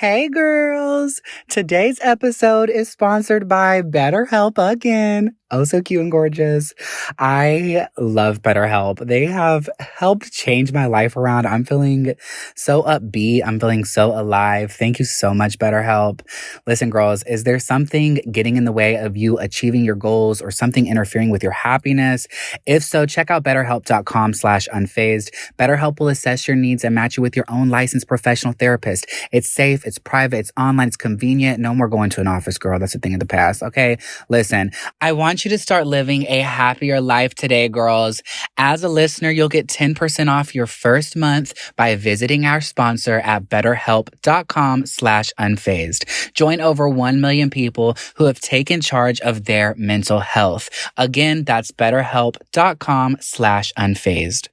Hey girls! Today's episode is sponsored by BetterHelp again. Oh, so cute and gorgeous. I love BetterHelp. They have helped change my life around. I'm feeling so upbeat. I'm feeling so alive. Thank you so much, BetterHelp. Listen, girls, is there something getting in the way of you achieving your goals or something interfering with your happiness? If so, check out BetterHelp.com/unfazed. BetterHelp will assess your needs and match you with your own licensed professional therapist. It's safe, it's private, it's online, it's convenient. No more going to an office, girl. That's a thing of the past, okay? Listen, I want you to start living a happier life today, girls. As a listener, you'll get 10% off your first month by visiting our sponsor at betterhelp.com/unfazed. Join over 1 million people who have taken charge of their mental health. Again, that's betterhelp.com/unfazed.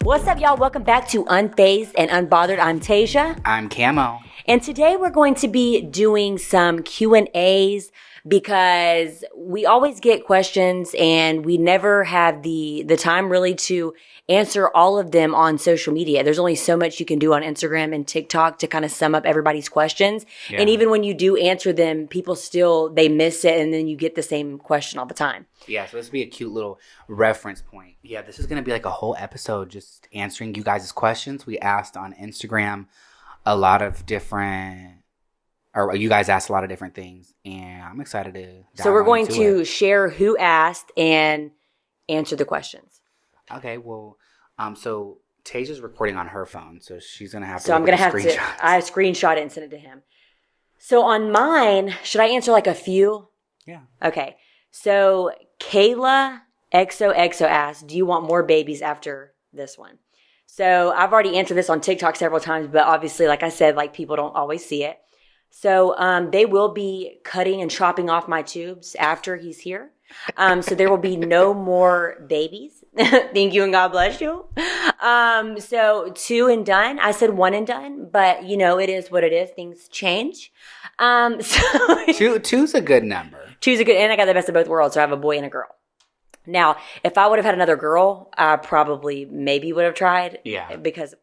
What's up, y'all? Welcome back to Unfazed and Unbothered. I'm Tasia. I'm Camo. And today we're going to be doing some Q&As because we always get questions and we never have the time really to answer all of them on social media. There's only so much you can do on Instagram and TikTok to kind of sum up everybody's questions. Yeah. And even when you do answer them, people they miss it and then you get the same question all the time. Yeah, so this will be a cute little reference point. Yeah, this is going to be like a whole episode just answering you guys' questions. We asked on Instagram a lot of different, or you guys asked a lot of different things, and I'm excited to dive So we're going to share who asked and answer the questions. Okay, well, so Tasia's recording on her phone, so she's going to have to I screenshot it and send it to him. So on mine, should I answer like a few? Yeah. Okay. So Kayla XOXO asked, do you want more babies after this one? So I've already answered this on TikTok several times, but obviously, like I said, like people don't always see it. So they will be cutting and chopping off my tubes after he's here. So there will be no more babies. Thank you and God bless you. So 2 and done. I said 1 and done, but you know, it is what it is. Things change. So two's a good number. 2's a good, and I got the best of both worlds. So I have a boy and a girl. Now, if I would have had another girl, I probably maybe would have tried. Yeah. Because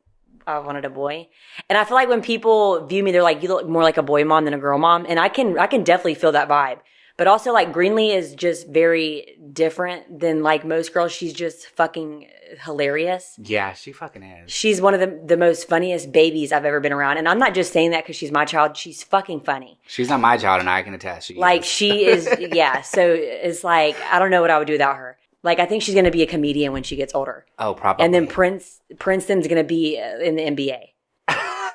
I wanted a boy. And I feel like when people view me, they're like, you look more like a boy mom than a girl mom. And I can definitely feel that vibe. But also, like, Greenlee is just very different than, like, most girls. She's just fucking hilarious. Yeah, she fucking is. She's one of the most funniest babies I've ever been around. And I'm not just saying that because she's my child. She's fucking funny. She's not my child, and I can attest. She is, yeah. So it's like, I don't know what I would do without her. Like, I think she's going to be a comedian when she gets older. Oh, probably. And then Princeton's going to be in the NBA.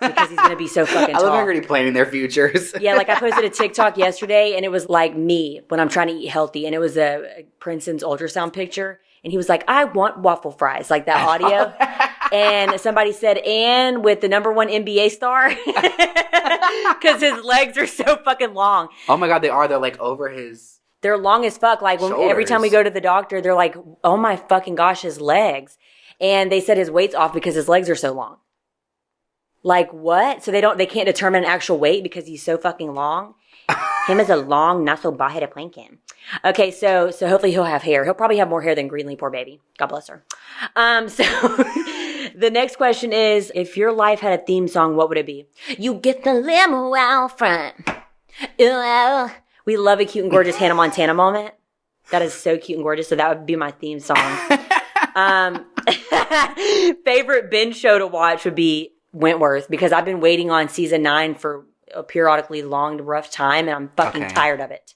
Because he's going to be so fucking tall. I love already planning their futures. Yeah, like I posted a TikTok yesterday and it was like me when I'm trying to eat healthy. And it was a Princeton's ultrasound picture. And he was like, I want waffle fries, like that audio. And somebody said, and with the #1 NBA star. Because his legs are so fucking long. Oh my God, they are. They're like over his... They're long as fuck. Like every time we go to the doctor, they're like, oh my fucking gosh, his legs. And they said his weight's off because his legs are so long. Like what? So they can't determine an actual weight because he's so fucking long. Him is a long, not so bald-headed plankin. Okay, so hopefully he'll have hair. He'll probably have more hair than Greenlee, poor baby. God bless her. So the next question is, if your life had a theme song, what would it be? You get the limo out front. Ooh. We love a cute and gorgeous Hannah Montana moment. That is so cute and gorgeous. So that would be my theme song. Favorite binge show to watch would be Wentworth, because I've been waiting on season 9 for a periodically long, rough time, and I'm fucking tired of it.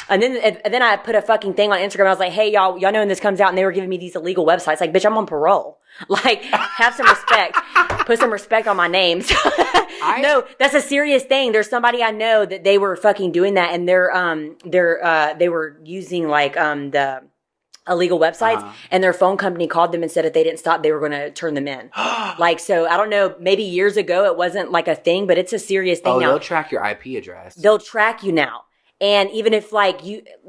And then I put a fucking thing on Instagram. I was like, hey, y'all know when this comes out, and they were giving me these illegal websites. Like, bitch, I'm on parole. Like, have some respect. Put some respect on my name. No, that's a serious thing. There's somebody I know that they were fucking doing that, and they were using like the illegal websites, and their phone company called them and said if they didn't stop, they were going to turn them in. Like, so I don't know, maybe years ago it wasn't like a thing, but it's a serious thing now. They'll track your IP address. They'll track you now. And even if like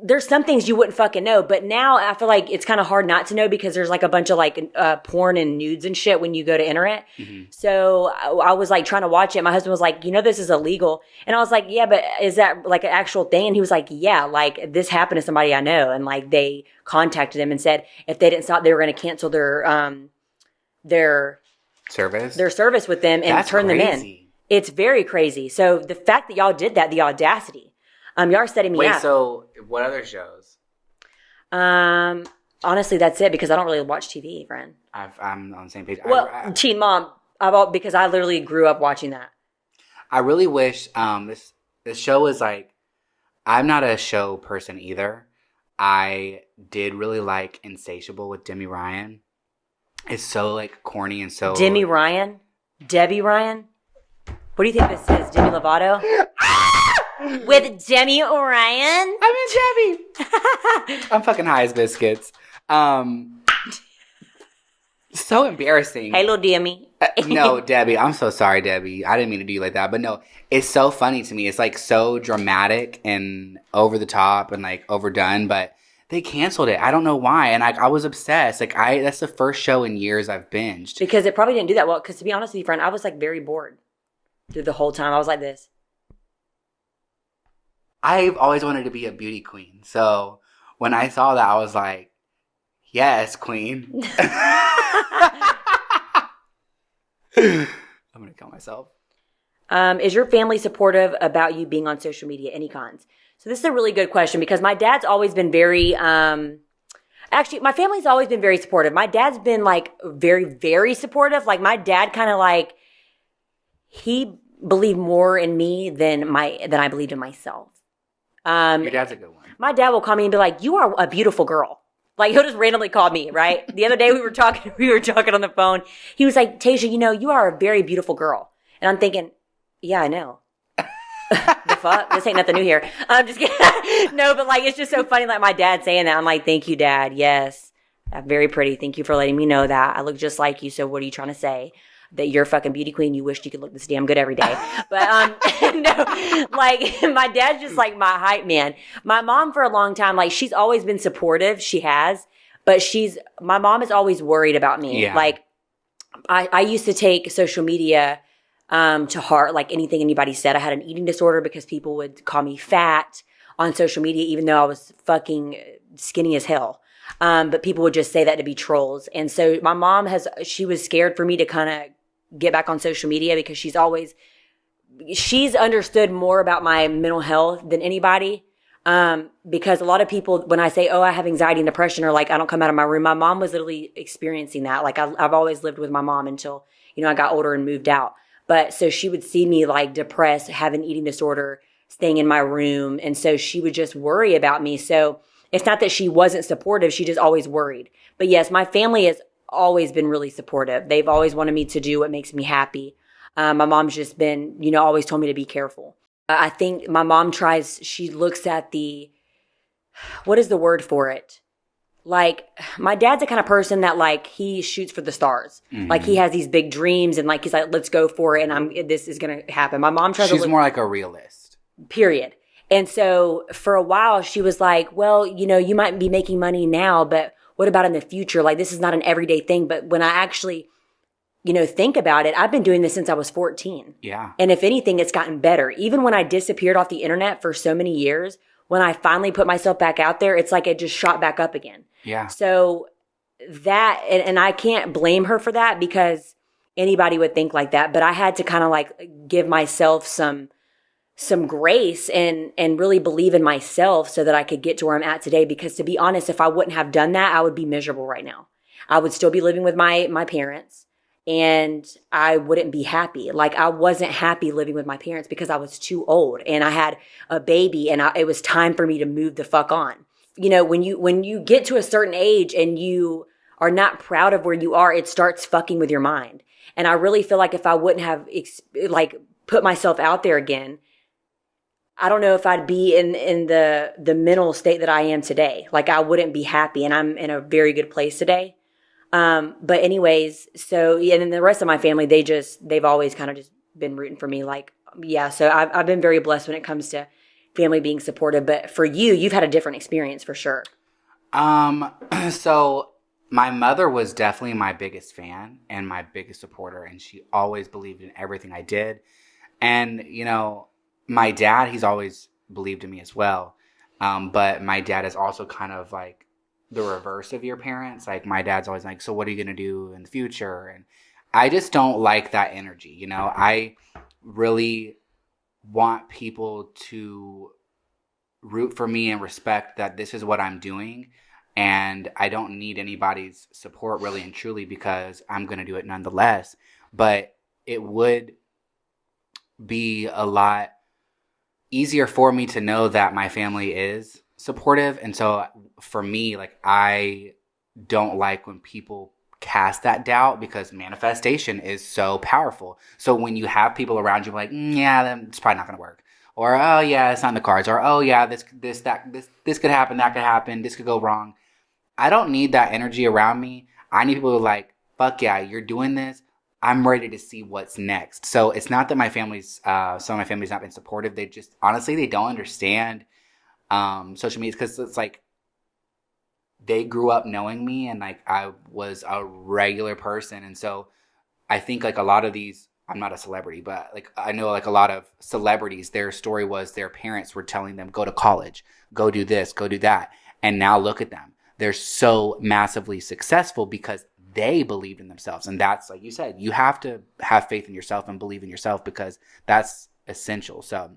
there's some things you wouldn't fucking know, but now I feel like it's kind of hard not to know because there's like a bunch of like porn and nudes and shit when you go to enter it. Mm-hmm. So I was like trying to watch it. My husband was like, this is illegal. And I was like, yeah, but is that like an actual thing? And he was like, yeah, like this happened to somebody I know. And like they contacted them and said if they didn't stop, they were going to cancel their their service with them and turn them in. It's very crazy. So the fact that y'all did that, the audacity, y'all are setting me up. Wait, so what other shows? Honestly, that's it because I don't really watch TV, friend. I'm on the same page. Well, Teen Mom, because I literally grew up watching that. I really wish this show is like, I'm not a show person either. I did really like Insatiable with Demi Ryan. It's so like corny and so... Debbie Ryan? What do you think this is? Demi Lovato? With Demi Ryan? I'm in Debbie. I'm fucking high as biscuits. So embarrassing. Hey, little Demi. No, Debbie. I'm so sorry, Debbie. I didn't mean to do you like that. But no, it's so funny to me. It's like so dramatic and over the top and like overdone. But they canceled it. I don't know why. And I was obsessed. Like that's the first show in years I've binged. Because it probably didn't do that well. Because to be honest with you, friend, I was like very bored through the whole time. I was like this. I've always wanted to be a beauty queen. So when I saw that, I was like, yes, queen. I'm going to kill myself. Is your family supportive about you being on social media? Any cons? So this is a really good question because my dad's always been very, actually, my family's always been very supportive. My dad's been like very, very supportive. Like my dad kind of like, he believed more in me than I believed in myself. Your dad's a good one. My dad will call me and be like, "You are a beautiful girl." Like he'll just randomly call me, right? The other day we were talking on the phone. He was like, "Tasia, you are a very beautiful girl." And I'm thinking, yeah, I know. The fuck? This ain't nothing new here. I'm just kidding. No, but like, it's just so funny, like my dad saying that. I'm like, thank you, Dad. Yes. I'm very pretty. Thank you for letting me know that. I look just like you. So what are you trying to say? That you're a fucking beauty queen. You wished you could look this damn good every day. But, no, like my dad's just like my hype man. My mom for a long time, like she's always been supportive. She has, but my mom is always worried about me. Yeah. Like I used to take social media, to heart, like anything anybody said. I had an eating disorder because people would call me fat on social media, even though I was fucking skinny as hell. But people would just say that to be trolls. And so my mom she was scared for me to kind of get back on social media because she's understood more about my mental health than anybody. Because a lot of people, when I say, oh, I have anxiety and depression, or like, I don't come out of my room, my mom was literally experiencing that. Like I've always lived with my mom until, I got older and moved out. But so she would see me like depressed, have an eating disorder, staying in my room. And so she would just worry about me. So it's not that she wasn't supportive. She just always worried. But yes, my family has always been really supportive. They've always wanted me to do what makes me happy. My mom's just been, always told me to be careful. I think my mom she looks at what is the word for it? Like, my dad's the kind of person that like, he shoots for the stars. Mm-hmm. Like he has these big dreams and like, he's like, let's go for it. And this is going to happen. My mom She's more like a realist. Period. And so for a while she was like, well, you might be making money now, but what about in the future? Like this is not an everyday thing. But when I actually, think about it, I've been doing this since I was 14. Yeah. And if anything, it's gotten better. Even when I disappeared off the internet for so many years, when I finally put myself back out there, it's like it just shot back up again. Yeah. So that, and I can't blame her for that because anybody would think like that. But I had to kind of like give myself some grace and really believe in myself so that I could get to where I'm at today. Because to be honest, if I wouldn't have done that, I would be miserable right now. I would still be living with my parents and I wouldn't be happy. Like I wasn't happy living with my parents because I was too old and I had a baby and it was time for me to move the fuck on. When you get to a certain age and you are not proud of where you are, it starts fucking with your mind. And I really feel like if I wouldn't have put myself out there again, I don't know if I'd be in the mental state that I am today. Like I wouldn't be happy and I'm in a very good place today. But anyways, so yeah, and then the rest of my family, they've always kind of just been rooting for me. Like, yeah, so I've been very blessed when it comes to family being supportive. But for you've had a different experience for sure. So my mother was definitely my biggest fan and my biggest supporter. And she always believed in everything I did. And, my dad, he's always believed in me as well. But my dad is also kind of like the reverse of your parents. Like my dad's always like, so what are you going to do in the future? And I just don't like that energy. You know, I really want people to root for me and respect that this is what I'm doing. And I don't need anybody's support really and truly because I'm going to do it nonetheless. But it would be a lot easier for me to know that my family is supportive. And so for me, like, I don't like when people cast that doubt because manifestation is so powerful. So when you have people around you like, yeah, then it's probably not going to work. Or, oh yeah, it's not in the cards. Or, oh yeah, this could happen, that could happen, this could go wrong. I don't need that energy around me. I need people who are like, fuck yeah, you're doing this. I'm ready to see what's next. So it's not that my family's, some of my family's not been supportive. They just, honestly, they don't understand social media because it's like they grew up knowing me and like I was a regular person. And so I think like a lot of these, I'm not a celebrity, but like I know like a lot of celebrities, their story was their parents were telling them, go to college, go do this, go do that. And now look at them. They're so massively successful because they believed in themselves. And that's, like you said, you have to have faith in yourself and believe in yourself because that's essential. So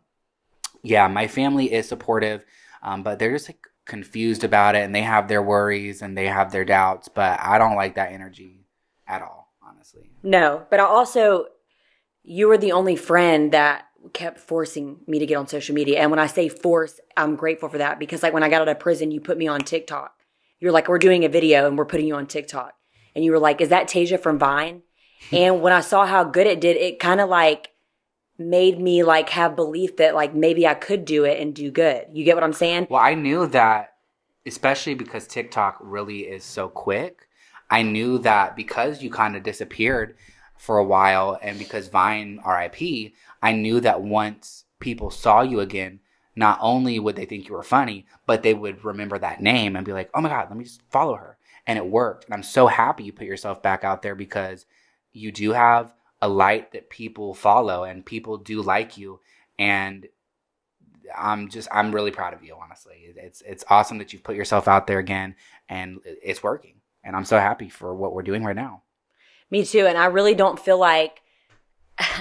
yeah, my family is supportive, but they're just like confused about it and they have their worries and they have their doubts, but I don't like that energy at all, honestly. No, but I also, you were the only friend that kept forcing me to get on social media. And when I say force, I'm grateful for that because like when I got out of prison, you put me on TikTok. You're like, we're doing a video and we're putting you on TikTok. And you were like, is that Tasia from Vine? And when I saw how good it did, it kind of like made me like have belief that like maybe I could do it and do good. You get what I'm saying? Well, I knew that, especially because TikTok really is so quick. I knew that because you kind of disappeared for a while and because Vine, RIP, I knew that once people saw you again, not only would they think you were funny, but they would remember that name and be like, oh my God, let me just follow her. And it worked. And I'm so happy you put yourself back out there because you do have a light that people follow and people do like you. And I'm really proud of you, honestly. It's awesome that you've put yourself out there again and it's working. And I'm so happy for what we're doing right now. Me too. And I really don't feel like,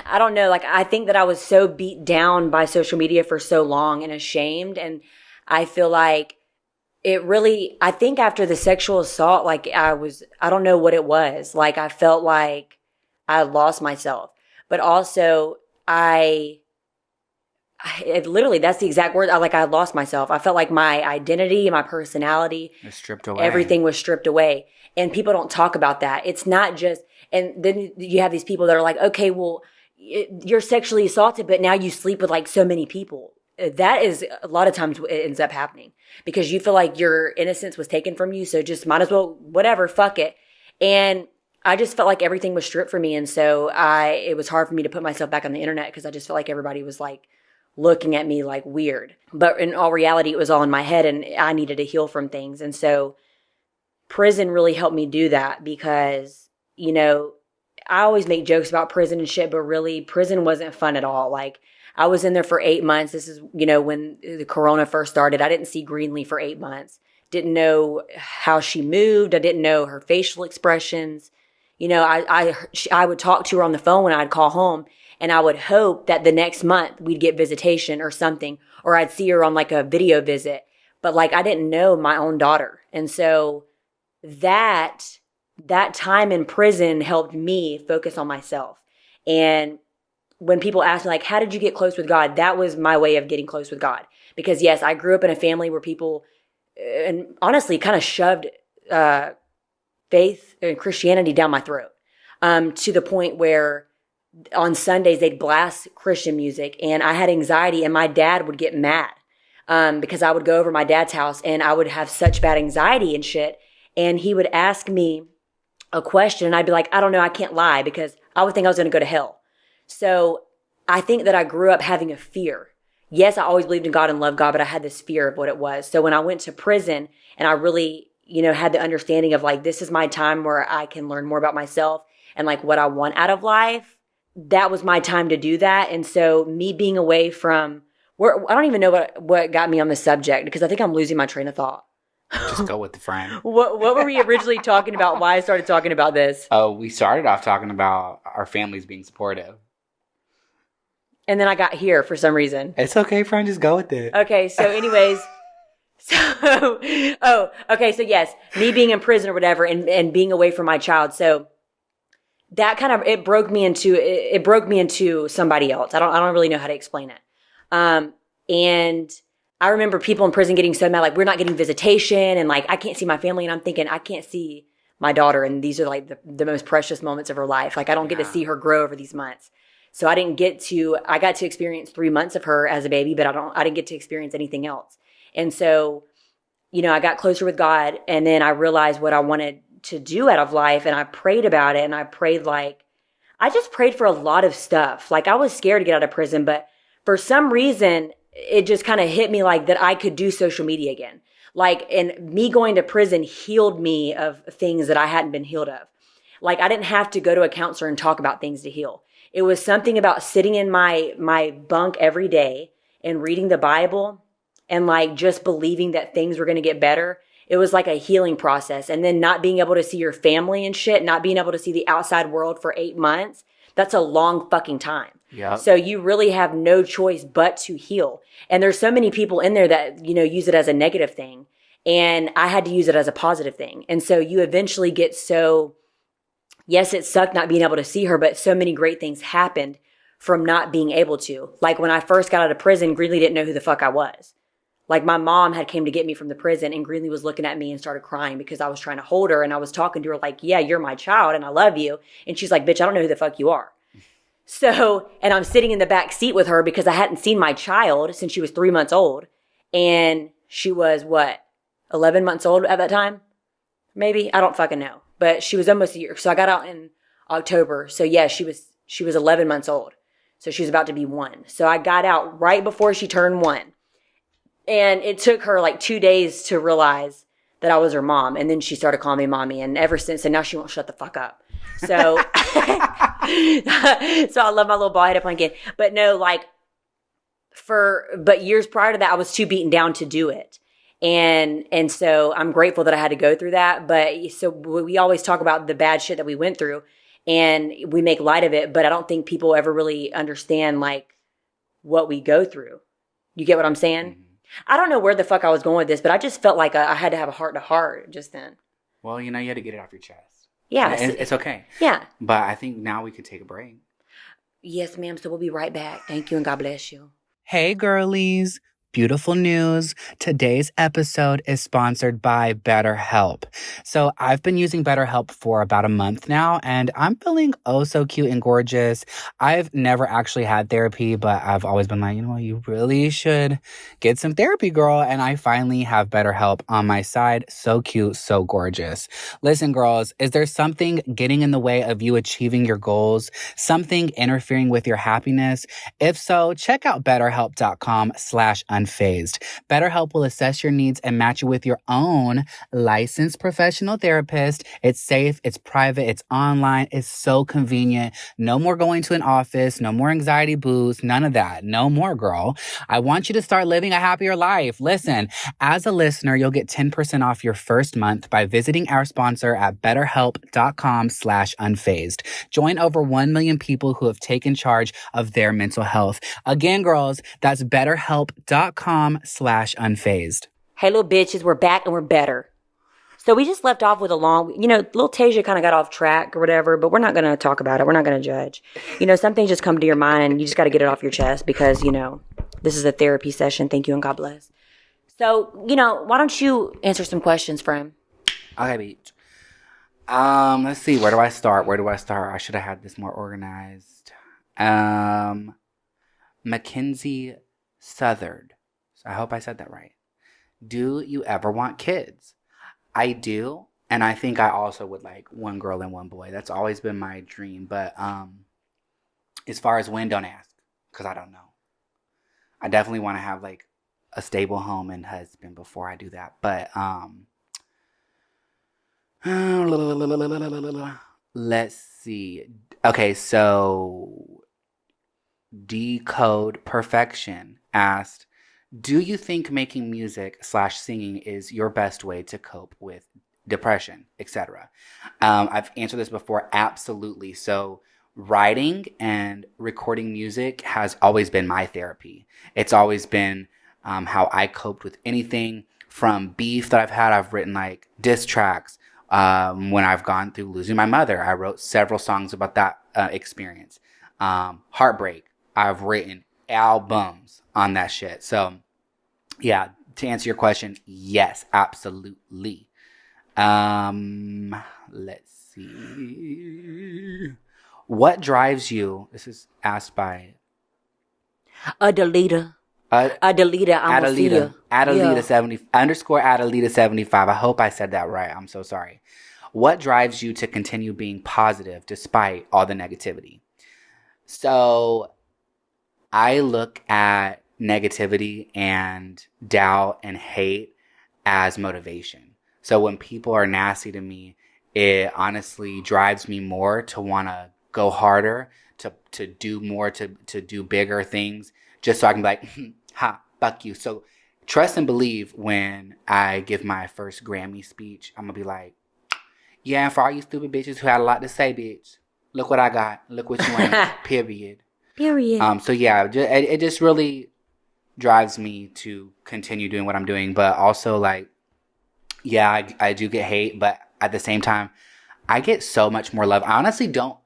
I don't know, like I think that I was so beat down by social media for so long and ashamed. And I feel like it really, I think after the sexual assault, like I don't know what it was. Like I felt like I lost myself, but also literally, that's the exact word. I lost myself. I felt like my identity, my personality, was stripped away. Everything was stripped away. And people don't talk about that. It's not just, and then you have these people that are like, okay, well, you're sexually assaulted, but now you sleep with like so many people. That is a lot of times what ends up happening because you feel like your innocence was taken from you. So just might as well, whatever, fuck it. And I just felt like everything was stripped from me. And so it was hard for me to put myself back on the internet because I just felt like everybody was like looking at me like weird. But in all reality, it was all in my head and I needed to heal from things. And so prison really helped me do that because, you know, I always make jokes about prison and shit, but really prison wasn't fun at all. Like I was in there for 8 months. This is, you know, when the corona first started, I didn't see Greenlee for 8 months. Didn't know how she moved. I didn't know her facial expressions. You know, I would talk to her on the phone when I'd call home and I would hope that the next month we'd get visitation or something, or I'd see her on like a video visit. But like, I didn't know my own daughter. And so that time in prison helped me focus on myself. And when people ask me like, how did you get close with God? That was my way of getting close with God. Because yes, I grew up in a family where people, and honestly kind of shoved, faith and Christianity down my throat, to the point where on Sundays they'd blast Christian music and I had anxiety and my dad would get mad, because I would go over my dad's house and I would have such bad anxiety and shit. And he would ask me a question and I'd be like, I don't know, I can't lie because I would think I was going to go to hell. So I think that I grew up having a fear. Yes, I always believed in God and loved God, but I had this fear of what it was. So when I went to prison and I really, you know, had the understanding of like, this is my time where I can learn more about myself and like what I want out of life, that was my time to do that. And so me being away from where, I don't even know what got me on the subject because I think I'm losing my train of thought. Just go with the friend. What were we originally talking about? Why I started talking about this? Oh, we started off talking about our families being supportive. And then I got here for some reason. It's okay, friend. Just go with it. Okay, so anyways, okay, so yes, me being in prison or whatever and being away from my child. So that kind of, it broke me into somebody else. I don't really know how to explain it. And I remember people in prison getting so mad, like, we're not getting visitation and like, I can't see my family. And I'm thinking, I can't see my daughter. And these are like the most precious moments of her life. Like, I don't get to see her grow over these months. So I got to experience 3 months of her as a baby, but I didn't get to experience anything else. And so, I got closer with God, and then I realized what I wanted to do out of life, and I prayed about it, and I just prayed for a lot of stuff. Like, I was scared to get out of prison, but for some reason, it just kind of hit me like that I could do social media again. Like, and me going to prison healed me of things that I hadn't been healed of. Like, I didn't have to go to a counselor and talk about things to heal. It was something about sitting in my bunk every day and reading the Bible and like just believing that things were going to get better. It was like a healing process. And then not being able to see your family and shit, not being able to see the outside world for 8 months. That's a long fucking time. Yeah. So you really have no choice but to heal. And there's so many people in there that, use it as a negative thing. And I had to use it as a positive thing. And so you eventually get so, yes, it sucked not being able to see her, but so many great things happened from not being able to. Like when I first got out of prison, Greeley didn't know who the fuck I was. Like my mom had came to get me from the prison and Greeley was looking at me and started crying because I was trying to hold her and I was talking to her like, yeah, you're my child and I love you. And she's like, bitch, I don't know who the fuck you are. So, and I'm sitting in the back seat with her because I hadn't seen my child since she was 3 months old. And she was 11 months old at that time? Maybe? I don't fucking know. But she was almost a year. So I got out in October. So yeah, she was 11 months old. So she was about to be 1. So I got out right before she turned 1. And it took her like 2 days to realize that I was her mom. And then she started calling me mommy. And ever since, and now she won't shut the fuck up. So, so I love my little bald headed pumpkin. But no, like but years prior to that, I was too beaten down to do it. And so I'm grateful that I had to go through that. But so we always talk about the bad shit that we went through and we make light of it. But I don't think people ever really understand like what we go through. You get what I'm saying? Mm-hmm. I don't know where the fuck I was going with this, but I just felt like I had to have a heart to heart just then. Well, you had to get it off your chest. Yeah. It's okay. Yeah. But I think now we could take a break. Yes, ma'am. So we'll be right back. Thank you and God bless you. Hey, girlies. Beautiful news. Today's episode is sponsored by BetterHelp. So I've been using BetterHelp for about a month now, and I'm feeling oh so cute and gorgeous. I've never actually had therapy, but I've always been like, you really should get some therapy, girl. And I finally have BetterHelp on my side. So cute, so gorgeous. Listen, girls, is there something getting in the way of you achieving your goals? Something interfering with your happiness? If so, check out BetterHelp.com/unfazed. BetterHelp will assess your needs and match you with your own licensed professional therapist. It's safe, it's private, it's online, it's so convenient. No more going to an office, no more anxiety boosts, none of that. No more, girl. I want you to start living a happier life. Listen, as a listener, you'll get 10% off your first month by visiting our sponsor at BetterHelp.com/unfazed. Join over 1 million people who have taken charge of their mental health. Again, girls, that's BetterHelp.com/unfazed. Hey, little bitches, we're back and we're better. So we just left off with a long, little Tasia kind of got off track or whatever, but we're not going to talk about it. We're not going to judge. Some things just come to your mind and you just got to get it off your chest because, this is a therapy session. Thank you and God bless. So, why don't you answer some questions for him? Okay, beach. Let's see. Where do I start? I should have had this more organized. Mackenzie Southard. I hope I said that right. Do you ever want kids? I do. And I think I also would like one girl and one boy. That's always been my dream. But as far as when, don't ask. Because I don't know. I definitely want to have like a stable home and husband before I do that. But let's see. Okay, so Decode Perfection asked, Do you think making music / singing is your best way to cope with depression, etc.? I've answered this before. Absolutely. So writing and recording music has always been my therapy. It's always been how I coped with anything from beef that I've had. I've written like diss tracks. When I've gone through losing my mother, I wrote several songs about that experience. Heartbreak, I've written albums on that shit. So, yeah, to answer your question, yes, absolutely. Let's see. What drives you? This is asked by Adelita. Adelita, I'm gonna see you. Adelita 70 underscore Adelita 75. I hope I said that right. I'm so sorry. What drives you to continue being positive despite all the negativity? So I look at negativity and doubt and hate as motivation. So when people are nasty to me, it honestly drives me more to want to go harder, to do more, to do bigger things, just so I can be like, ha, fuck you. So trust and believe when I give my first Grammy speech, I'm going to be like, yeah, and for all you stupid bitches who had a lot to say, bitch, look what I got. Look what you ain't. Period. Period. So yeah, it just really drives me to continue doing what I'm doing. But also, like, yeah, I do get hate, but at the same time, I get so much more love. I honestly don't.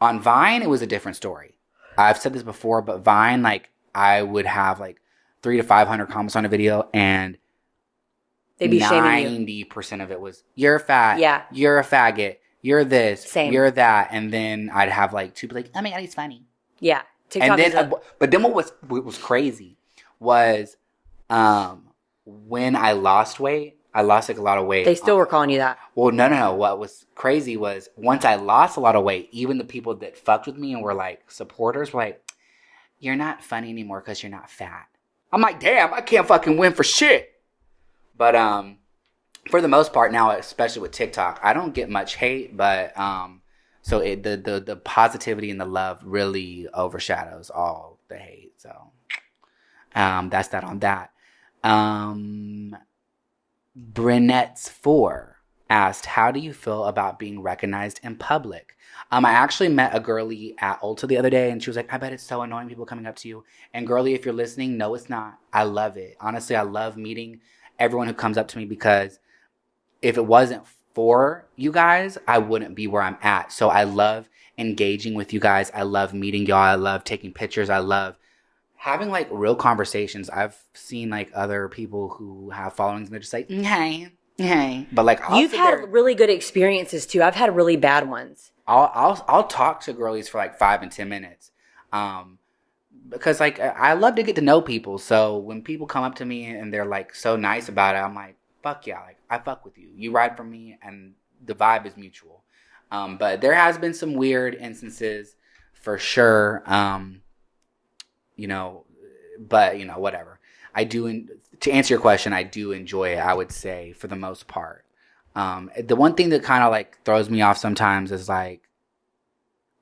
On Vine, it was a different story. I've said this before, but Vine, like, I would have like 300 to 500 comments on a video, and they'd be shaming you. 90% of it was, you're fat. Yeah. You're a faggot. You're this. Same. You're that. And then I'd have like two be like, oh my God, he's funny. Yeah. TikTok and then, but then what was crazy was when I lost weight, I lost like a lot of weight. They still were calling you that. Well, no. What was crazy was once I lost a lot of weight, even the people that fucked with me and were like supporters were like, you're not funny anymore because you're not fat. I'm like, damn, I can't fucking win for shit. But for the most part now, especially with TikTok, I don't get much hate, but so the positivity and the love really overshadows all the hate. So that's that on that. Brunette's4 asked, how do you feel about being recognized in public? I actually met a girlie at Ulta the other day, and she was like, I bet it's so annoying people coming up to you. And girlie, if you're listening, no, it's not. I love it. Honestly, I love meeting everyone who comes up to me, because if it wasn't for you guys, I wouldn't be where I'm at. So I love engaging with you guys. I love meeting y'all. I love taking pictures. I love having like real conversations. I've seen like other people who have followings and they're just like, hey. But like, you've had really good experiences too. I've had really bad ones. I'll talk to girlies for like 5 and 10 minutes. Because like I love to get to know people. So when people come up to me and they're like so nice about it, I'm like, fuck yeah, like I fuck with you. You ride for me and the vibe is mutual. But there has been some weird instances for sure. But whatever. To answer your question, I do enjoy it, I would say, for the most part. The one thing that kind of like throws me off sometimes is like,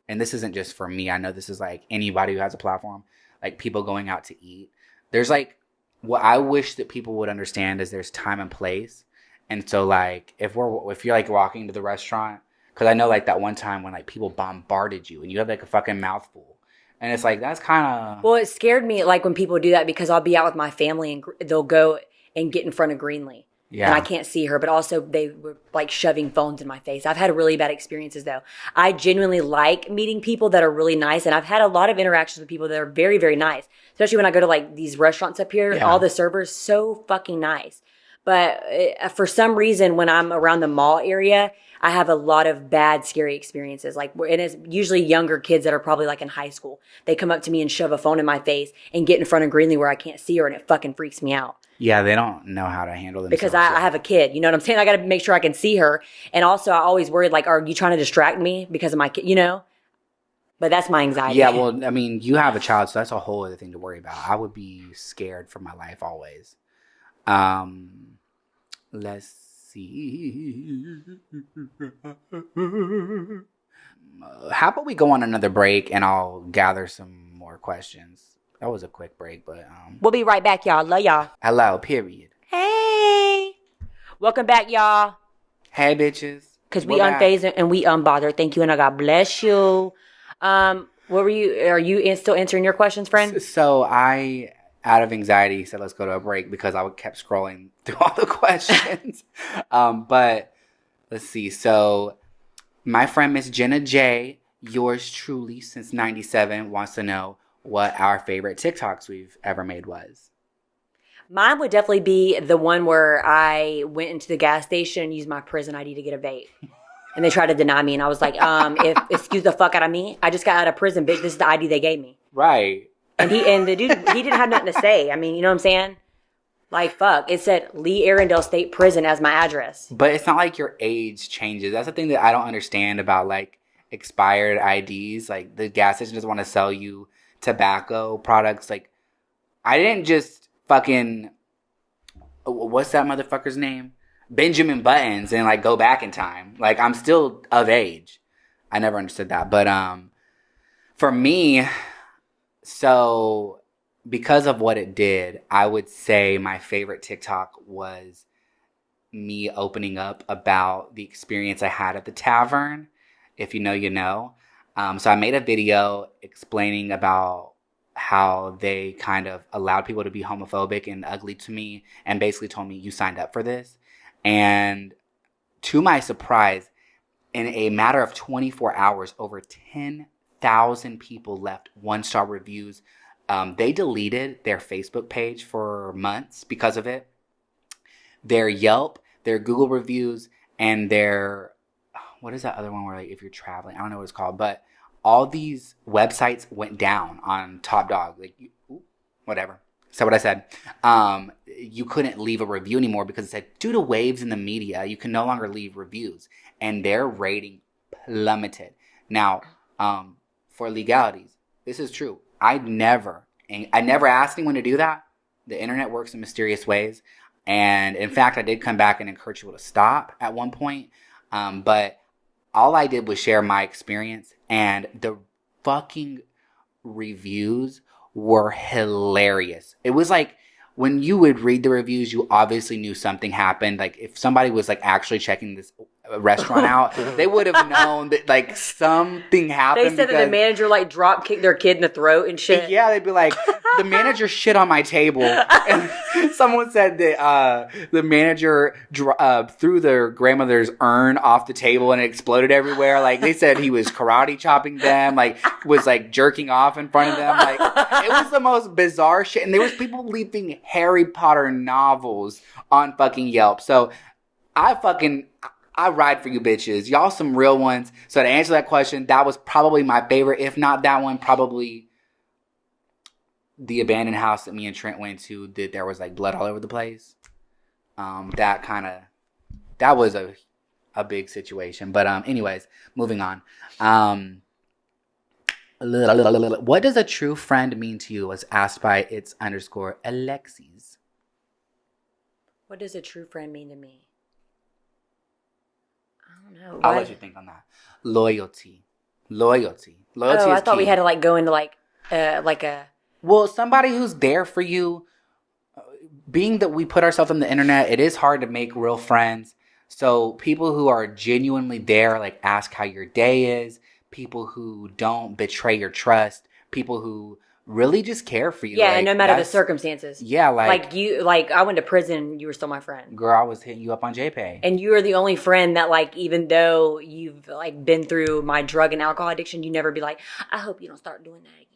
and this isn't just for me, I know this is like anybody who has a platform, like people going out to eat. There's like, what I wish that people would understand is there's time and place. And so like, if you're like walking to the restaurant, because I know like that one time when like people bombarded you and you have like a fucking mouthful. And it's like, that's kind of... Well, it scared me like when people do that, because I'll be out with my family and they'll go and get in front of Greenlee. Yeah. And I can't see her, but also they were like shoving phones in my face. I've had really bad experiences though. I genuinely like meeting people that are really nice. And I've had a lot of interactions with people that are very, very nice. Especially when I go to like these restaurants up here, all the servers, so fucking nice. But for some reason, when I'm around the mall area, I have a lot of bad, scary experiences. Like, and it's usually younger kids that are probably like in high school. They come up to me and shove a phone in my face and get in front of Greenlee where I can't see her, and it fucking freaks me out. Yeah, they don't know how to handle themselves. Because I have a kid, you know what I'm saying? I got to make sure I can see her. And also, I always worried, like, are you trying to distract me because of my kid, But that's my anxiety. Yeah, well, I mean, you have a child, so that's a whole other thing to worry about. I would be scared for my life always. Let's see. How about we go on another break and I'll gather some more questions That was a quick break, but We'll be right back, y'all. Love y'all. hello, period. Hey. Welcome back, y'all. Hey, bitches. Because we unfazed and we unbothered. Thank you, and God bless you. What were you? Are you still answering your questions, friend? So I, out of anxiety, said let's go to a break because I kept scrolling through all the questions. But let's see. So my friend Miss Jenna J, yours truly since '97, wants to know what our favorite TikToks we've ever made was. Mine would definitely be the one where I went into the gas station and used my prison ID to get a vape. And they tried to deny me. And I was like, excuse the fuck out of me. I just got out of prison, bitch. This is the ID they gave me. Right. And the dude, he didn't have nothing to say. I mean, you know what I'm saying? Like, fuck. It said Lee Arundel State Prison as my address. But it's not like your age changes. That's the thing that I don't understand about, like, expired IDs. Like, the gas station doesn't want to sell you tobacco products. Like, I didn't just fucking, what's that motherfucker's name? Benjamin Buttons and, like, go back in time. Like, I'm still of age. I never understood that. But for me, so because of what it did, I would say my favorite TikTok was me opening up about the experience I had at the tavern. If you know, you know. So I made a video explaining about how they kind of allowed people to be homophobic and ugly to me and basically told me, you signed up for this. And to my surprise, in a matter of 24 hours, over 10,000 people left 1-star reviews. They deleted their Facebook page for months because of it. Their Yelp, their Google reviews, and their, what is that other one where, like, if you're traveling, I don't know what it's called, but all these websites went down on Top Dog. Like, whatever. So what I said, you couldn't leave a review anymore because it said, due to waves in the media, you can no longer leave reviews. And their rating plummeted. Now, for legalities, this is true. I never asked anyone to do that. The internet works in mysterious ways. And in fact, I did come back and encourage people to stop at one point. But all I did was share my experience, and the fucking reviews were hilarious. It was like, when you would read the reviews, you obviously knew something happened. Like, if somebody was, like, actually checking this restaurant out, they would have known that, like, something happened. They said that the manager, like, drop kicked their kid in the throat and shit. Yeah, they'd be like, the manager shit on my table. And someone said that the manager threw their grandmother's urn off the table and it exploded everywhere. Like, they said he was karate chopping them, like, was, like, jerking off in front of them. Like, it was the most bizarre shit. And there was people leaving Harry Potter novels on fucking Yelp. So I ride for you bitches. Y'all some real ones. So to answer that question, that was probably my favorite. If not that one, probably the abandoned house that me and Trent went to, that there was, like, blood all over the place. That was a big situation. But anyways, moving on. What does a true friend mean to you? Was asked by its_Alexis. What does a true friend mean to me? I don't know. I'll let you think on that. Loyalty. Loyalty I is thought key. we had to, like, go into, like a... Well, somebody who's there for you. Being that we put ourselves on the internet, it is hard to make real friends. So people who are genuinely there, like, ask how your day is. People who don't betray your trust. People who really just care for you. Yeah, like, and no matter the circumstances. Yeah, like you, like, I went to prison, you were still my friend. Girl, I was hitting you up on JPay. And you are the only friend that, like, even though you've, like, been through my drug and alcohol addiction, you never be like, I hope you don't start doing that again.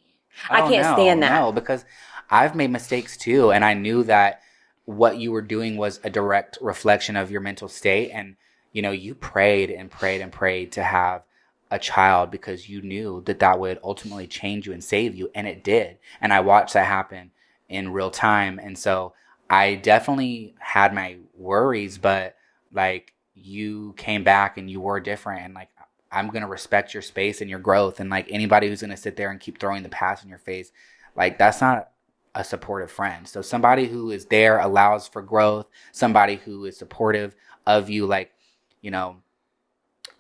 I can't stand that. No, because I've made mistakes too, and I knew that what you were doing was a direct reflection of your mental state. And, you know, you prayed and prayed and prayed to have a child because you knew that that would ultimately change you and save you. And it did. And I watched that happen in real time. And so I definitely had my worries, but, like, you came back and you were different. And, like, I'm going to respect your space and your growth. And, like, anybody who's going to sit there and keep throwing the past in your face, like, that's not a supportive friend. So somebody who is there, allows for growth, somebody who is supportive of you. Like, you know,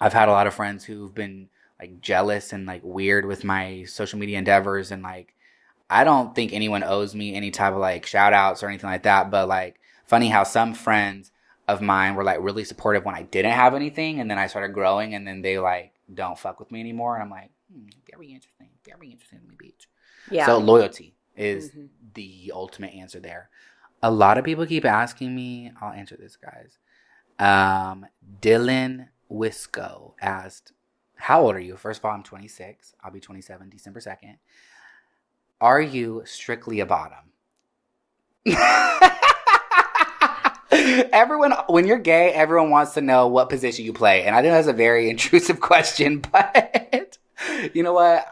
I've had a lot of friends who've been, like, jealous and, like, weird with my social media endeavors. And, like, I don't think anyone owes me any type of like shout outs or anything like that. But like, funny how some friends of mine were like really supportive when I didn't have anything. And then I started growing and then they like don't fuck with me anymore. And I'm like, very interesting. Very interesting to me, bitch. Yeah. So loyalty is the ultimate answer there. A lot of people keep asking me. I'll answer this, guys. Dylan Wisco asked, how old are you? First of all, I'm 26. I'll be 27 December 2nd. Are you strictly a bottom? Everyone, when you're gay, everyone wants to know what position you play. And I think that's a very intrusive question, but you know what?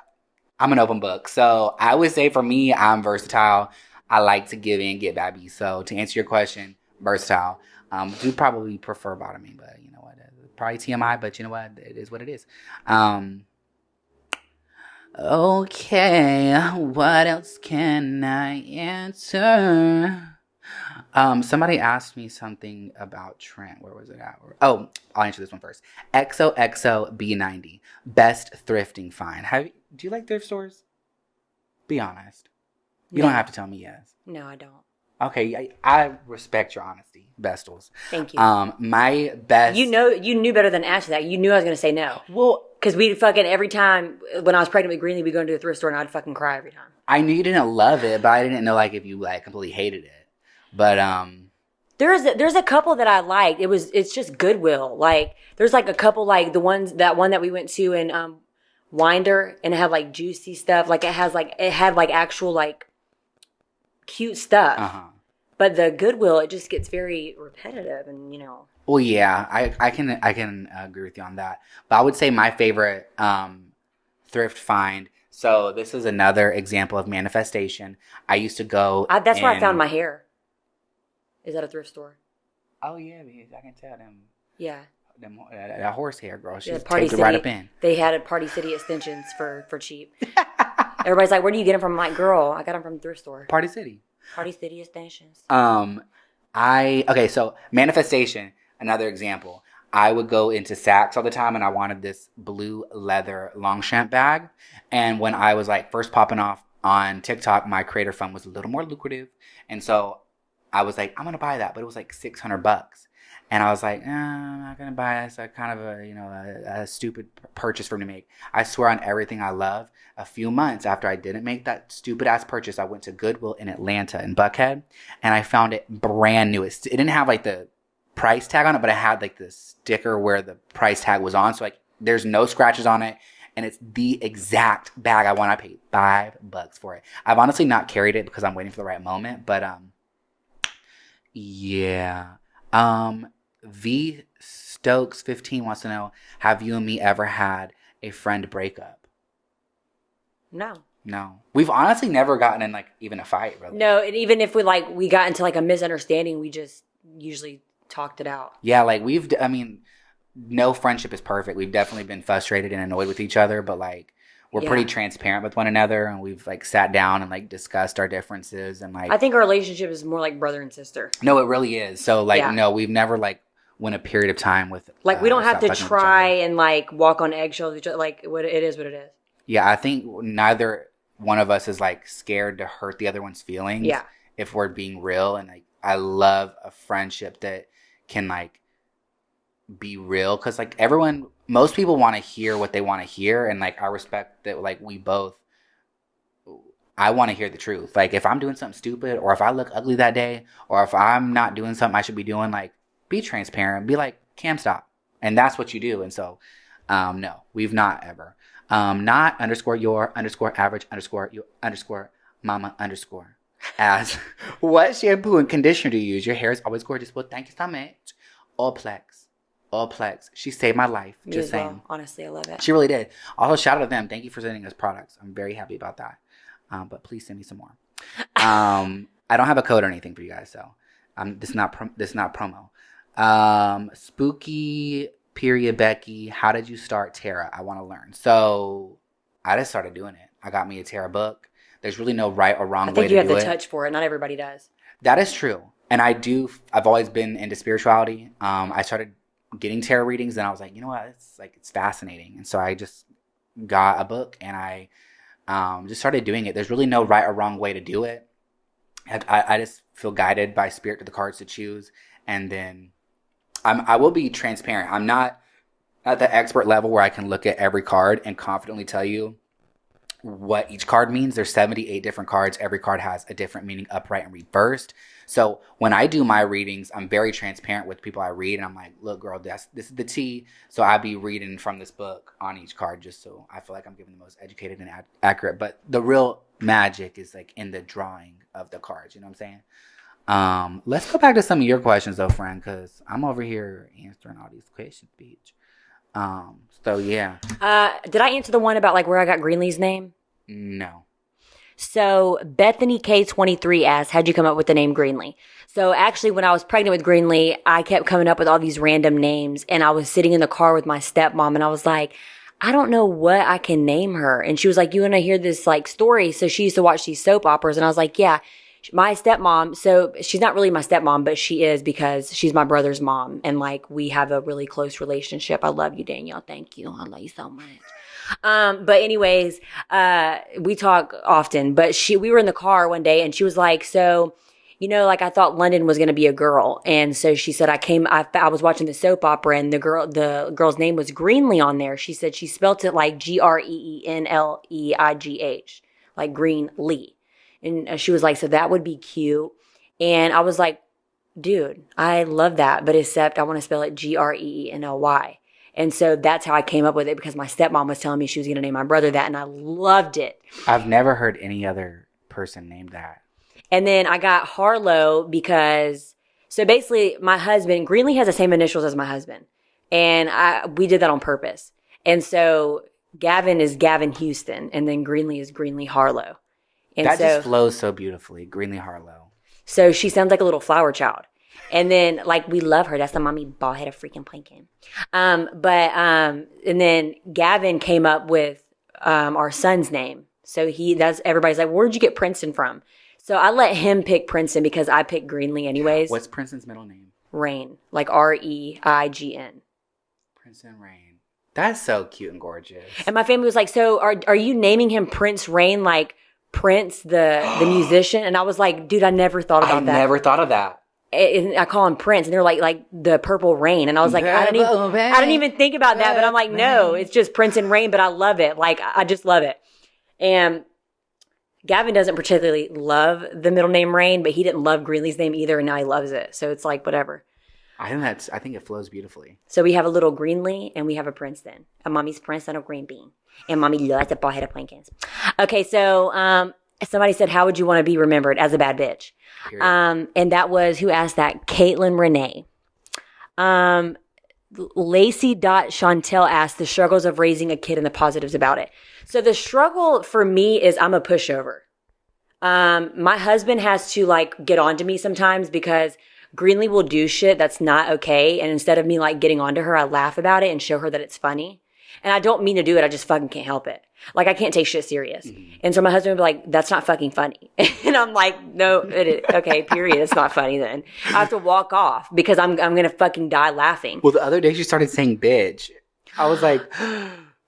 I'm an open book. So I would say for me, I'm versatile. I like to give in, get babby. So to answer your question, versatile. Do probably prefer bottoming, but you know what? Probably TMI, but you know what? It is what it is. Okay, what else can I answer? Somebody asked me something about Trent. Where was it at? Oh, I'll answer this one first. XOXO B90. Best thrifting find. Do you like thrift stores? Be honest. You don't have to tell me yes. No, I don't. Okay, I respect your honesty, bestals. Thank you. My best... You knew better than to ask that. You knew I was going to say no. Well... Because we'd fucking, every time, when I was pregnant with Greenlee, we'd go into a thrift store and I'd fucking cry every time. I knew you didn't love it, but I didn't know, like, if you, like, completely hated it. But, There's a couple that I liked. It's just Goodwill. Like, there's, like, a couple, like, that one that we went to in, Winder, and it had, like, juicy stuff. Like, it had, like, actual, like, cute stuff. Uh-huh. But the Goodwill, it just gets very repetitive and, you know. Well, yeah, I can agree with you on that. But I would say my favorite thrift find. So this is another example of manifestation. I used to go. That's where I found my hair. Is at a thrift store. Oh yeah, because I can tell them. Yeah. That horse hair, girl. She just Party taped it City, right up in. They had a Party City extensions for cheap. Everybody's like, "Where do you get them from?" I'm like, "Girl, I got them from the thrift store." Party City. Party City extensions. So manifestation. Another example, I would go into Saks all the time and I wanted this blue leather Longchamp bag. And when I was like first popping off on TikTok, my creator fund was a little more lucrative. And so I was like, I'm going to buy that. But it was like $600. And I was like, I'm not going to buy it. It's a kind of a stupid purchase for me to make. I swear on everything I love. A few months after I didn't make that stupid ass purchase, I went to Goodwill in Atlanta in Buckhead. And I found it brand new. It didn't have like the price tag on it, but I had like the sticker where the price tag was on. So like there's no scratches on it. And it's the exact bag I want. I paid $5 for it. I've honestly not carried it because I'm waiting for the right moment. But yeah. V Stokes 15 wants to know, have you and me ever had a friend breakup? No. We've honestly never gotten in like even a fight, really. No, and even if we got into like a misunderstanding, we just usually talked it out. Yeah, like no friendship is perfect. We've definitely been frustrated and annoyed with each other, but like we're pretty transparent with one another, and we've like sat down and like discussed our differences and like. I think our relationship is more like brother and sister. No, it really is. So like, no, we've never like went a period of time with. Like we don't have to try and like walk on eggshells. Like what it is. Yeah, I think neither one of us is like scared to hurt the other one's feelings. Yeah. If we're being real, and like I love a friendship that can like be real, because like most people want to hear what they want to hear, and like I respect that. Like I want to hear the truth. Like if I'm doing something stupid, or if I look ugly that day, or if I'm not doing something I should be doing, like be transparent, be like, Cam, stop, and that's what you do. And so no, we've not ever not _your _average _you _mama_ as what shampoo and conditioner do you use? Your hair is always gorgeous. Well, thank you so much. Allplex. She saved my life. Just saying. Well. Honestly, I love it. She really did. Also, shout out to them. Thank you for sending us products. I'm very happy about that. But please send me some more. I don't have a code or anything for you guys, so this is not promo. Spooky period Becky. How did you start Tara? I want to learn. So I just started doing it. I got me a Tara book. There's really no right or wrong way to do it. I think you have the touch for it. Not everybody does. That is true. And I've always been into spirituality. I started getting tarot readings, and I was like, you know what? It's fascinating. And so I just got a book, and I just started doing it. There's really no right or wrong way to do it. I just feel guided by spirit to the cards to choose. And then I will be transparent. I'm not at the expert level where I can look at every card and confidently tell you what each card means. There's 78 different cards. Every card has a different meaning, upright and reversed. So when I do my readings, I'm very transparent with people I read. And I'm like, look, girl, this is the tea. So I'll be reading from this book on each card just so I feel like I'm giving the most educated and accurate. But the real magic is like in the drawing of the cards. You know what I'm saying? Let's go back to some of your questions though, friend, because I'm over here answering all these questions, bitch. So yeah. Did I answer the one about like where I got Greenlee's name? No. So Bethany K23 asked, how'd you come up with the name Greenlee? So actually when I was pregnant with Greenlee, I kept coming up with all these random names, and I was sitting in the car with my stepmom and I was like, I don't know what I can name her. And she was like, you want to hear this like story? So she used to watch these soap operas, and I was like, yeah. My stepmom, so she's not really my stepmom, but she is because she's my brother's mom. And like, we have a really close relationship. I love you, Danielle. Thank you. I love you so much. But anyways, we talk often, but we were in the car one day and she was like, so, you know, like I thought London was going to be a girl. And so she said, I was watching the soap opera and the girl's name was Greenlee on there. She said she spelt it like Greenleigh, like Greenlee. And she was like, so that would be cute. And I was like, dude, I love that. But except I want to spell it Greenly. And so that's how I came up with it, because my stepmom was telling me she was going to name my brother that. And I loved it. I've never heard any other person named that. And then I got Harlow because, so basically my husband, Greenlee has the same initials as my husband. And we did that on purpose. And so Gavin is Gavin Houston. And then Greenlee is Greenlee Harlow. And that just flows so beautifully. Greenlee Harlow. So she sounds like a little flower child. And then, like, we love her. That's the mommy bald head of freaking Plankin. And then Gavin came up with our son's name. So everybody's like, where'd you get Princeton from? So I let him pick Princeton because I picked Greenlee anyways. What's Princeton's middle name? Rain. Like Reign. Princeton Rain. That's so cute and gorgeous. And my family was like, so are you naming him Prince Rain, like Prince, the musician? And I was like, dude, I never thought about that. I never thought of that. And I call him Prince, and they're like the Purple Rain. And I was like, I didn't even think about that. But I'm like, no, it's just Prince and Rain. But I love it. Like, I just love it. And Gavin doesn't particularly love the middle name Rain, but he didn't love Greenlee's name either. And now he loves it. So it's like, whatever. I think it flows beautifully. So we have a little Greenlee and we have a Princeton. A mommy's Princeton or Green Bean. And mommy loves the bald head of Plankins. Okay, so somebody said, how would you want to be remembered? As a bad bitch. And that was, who asked that? Caitlin Renee. Lacey.Chantel asked the struggles of raising a kid and the positives about it. So the struggle for me is I'm a pushover. My husband has to like get onto me sometimes because Greenlee will do shit that's not okay. And instead of me like getting onto her, I laugh about it and show her that it's funny. And I don't mean to do it. I just fucking can't help it. Like, I can't take shit serious. Mm-hmm. And so my husband would be like, that's not fucking funny. And I'm like, no, it is. Okay, period. It's not funny then. I have to walk off because I'm going to fucking die laughing. Well, the other day she started saying bitch. I was like...